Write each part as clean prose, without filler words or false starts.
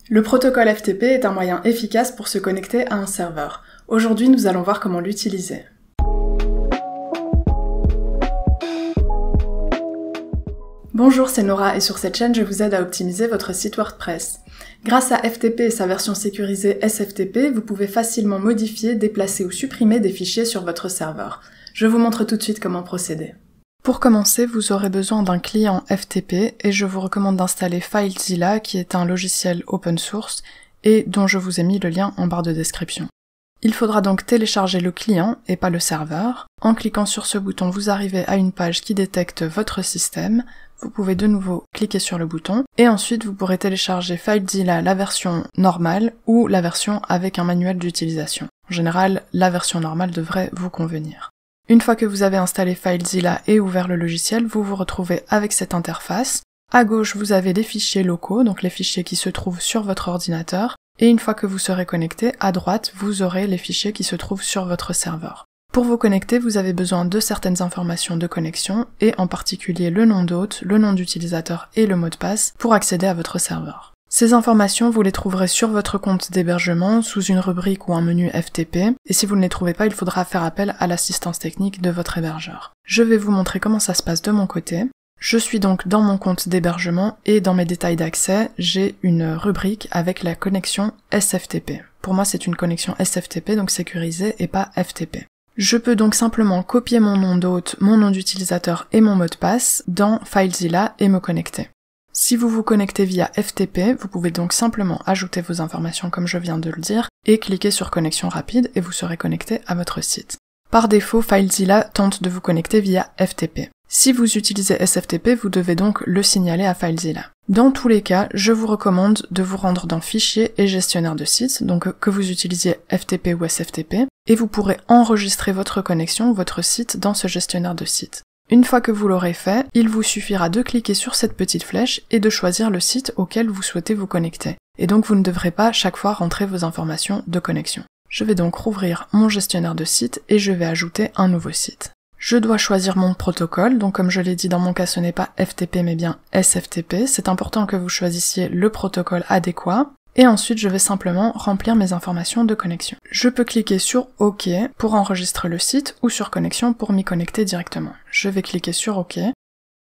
Le protocole FTP est un moyen efficace pour se connecter à un serveur. Aujourd'hui, nous allons voir comment l'utiliser. Bonjour, c'est Nora et sur cette chaîne, je vous aide à optimiser votre site WordPress. Grâce à FTP et sa version sécurisée SFTP, vous pouvez facilement modifier, déplacer ou supprimer des fichiers sur votre serveur. Je vous montre tout de suite comment procéder. Pour commencer, vous aurez besoin d'un client FTP et je vous recommande d'installer FileZilla qui est un logiciel open source et dont je vous ai mis le lien en barre de description. Il faudra donc télécharger le client et pas le serveur. En cliquant sur ce bouton, vous arrivez à une page qui détecte votre système. Vous pouvez de nouveau cliquer sur le bouton et ensuite vous pourrez télécharger FileZilla la version normale ou la version avec un manuel d'utilisation. En général, la version normale devrait vous convenir. Une fois que vous avez installé FileZilla et ouvert le logiciel, vous vous retrouvez avec cette interface. À gauche, vous avez les fichiers locaux, donc les fichiers qui se trouvent sur votre ordinateur. Et une fois que vous serez connecté, à droite, vous aurez les fichiers qui se trouvent sur votre serveur. Pour vous connecter, vous avez besoin de certaines informations de connexion, et en particulier le nom d'hôte, le nom d'utilisateur et le mot de passe pour accéder à votre serveur. Ces informations, vous les trouverez sur votre compte d'hébergement, sous une rubrique ou un menu FTP, et si vous ne les trouvez pas, il faudra faire appel à l'assistance technique de votre hébergeur. Je vais vous montrer comment ça se passe de mon côté. Je suis donc dans mon compte d'hébergement et dans mes détails d'accès, j'ai une rubrique avec la connexion SFTP. Pour moi, c'est une connexion SFTP, donc sécurisée et pas FTP. Je peux donc simplement copier mon nom d'hôte, mon nom d'utilisateur et mon mot de passe dans FileZilla et me connecter. Si vous vous connectez via FTP, vous pouvez donc simplement ajouter vos informations comme je viens de le dire et cliquer sur connexion rapide et vous serez connecté à votre site. Par défaut, FileZilla tente de vous connecter via FTP. Si vous utilisez SFTP, vous devez donc le signaler à FileZilla. Dans tous les cas, je vous recommande de vous rendre dans Fichier et Gestionnaire de site, donc que vous utilisiez FTP ou SFTP, et vous pourrez enregistrer votre connexion, votre site dans ce gestionnaire de site. Une fois que vous l'aurez fait, il vous suffira de cliquer sur cette petite flèche et de choisir le site auquel vous souhaitez vous connecter. Et donc vous ne devrez pas chaque fois rentrer vos informations de connexion. Je vais donc rouvrir mon gestionnaire de site et je vais ajouter un nouveau site. Je dois choisir mon protocole, donc comme je l'ai dit dans mon cas ce n'est pas FTP mais bien SFTP, c'est important que vous choisissiez le protocole adéquat, et ensuite je vais simplement remplir mes informations de connexion. Je peux cliquer sur OK pour enregistrer le site ou sur connexion pour m'y connecter directement. Je vais cliquer sur OK,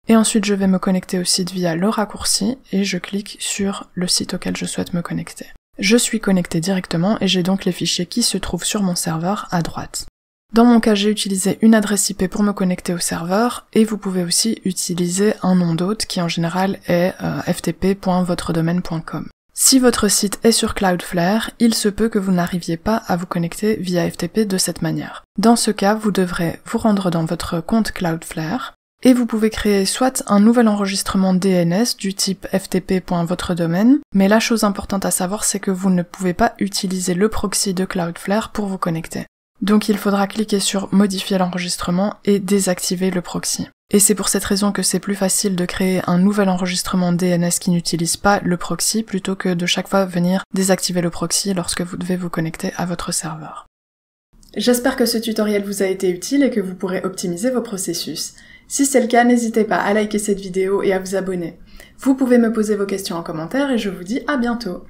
et ensuite je vais me connecter au site via le raccourci et je clique sur le site auquel je souhaite me connecter. Je suis connecté directement et j'ai donc les fichiers qui se trouvent sur mon serveur à droite. Dans mon cas, j'ai utilisé une adresse IP pour me connecter au serveur et vous pouvez aussi utiliser un nom d'hôte qui en général est ftp.votredomaine.com. Si votre site est sur Cloudflare, il se peut que vous n'arriviez pas à vous connecter via FTP de cette manière. Dans ce cas, vous devrez vous rendre dans votre compte Cloudflare et vous pouvez créer soit un nouvel enregistrement DNS du type ftp.votredomaine, mais la chose importante à savoir c'est que vous ne pouvez pas utiliser le proxy de Cloudflare pour vous connecter. Donc il faudra cliquer sur modifier l'enregistrement et désactiver le proxy. Et c'est pour cette raison que c'est plus facile de créer un nouvel enregistrement DNS qui n'utilise pas le proxy plutôt que de chaque fois venir désactiver le proxy lorsque vous devez vous connecter à votre serveur. J'espère que ce tutoriel vous a été utile et que vous pourrez optimiser vos processus. Si c'est le cas, n'hésitez pas à liker cette vidéo et à vous abonner. Vous pouvez me poser vos questions en commentaire et je vous dis à bientôt.